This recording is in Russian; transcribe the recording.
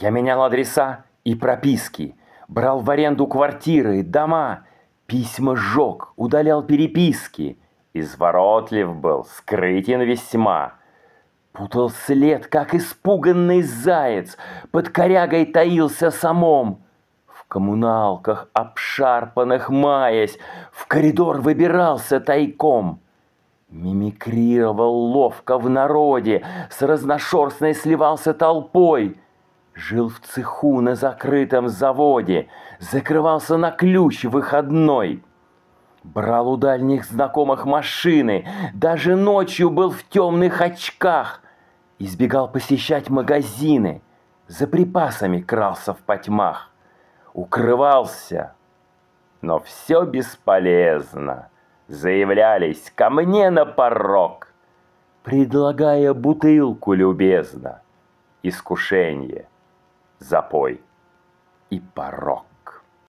Я менял адреса и прописки, брал в аренду квартиры, дома, письма сжег, удалял переписки. Изворотлив был, скрытен весьма. Путал след, как испуганный заяц, под корягой таился самом. В коммуналках обшарпанных маясь, в коридор выбирался тайком. Мимикрировал ловко в народе, с разношерстной сливался толпой. Жил в цеху на закрытом заводе, закрывался на ключ выходной. Брал у дальних знакомых машины, даже ночью был в темных очках. Избегал посещать магазины, за припасами крался в потьмах. Укрывался, но все бесполезно. Заявлялись ко мне на порог, предлагая бутылку любезно. Искушение, запой и порок.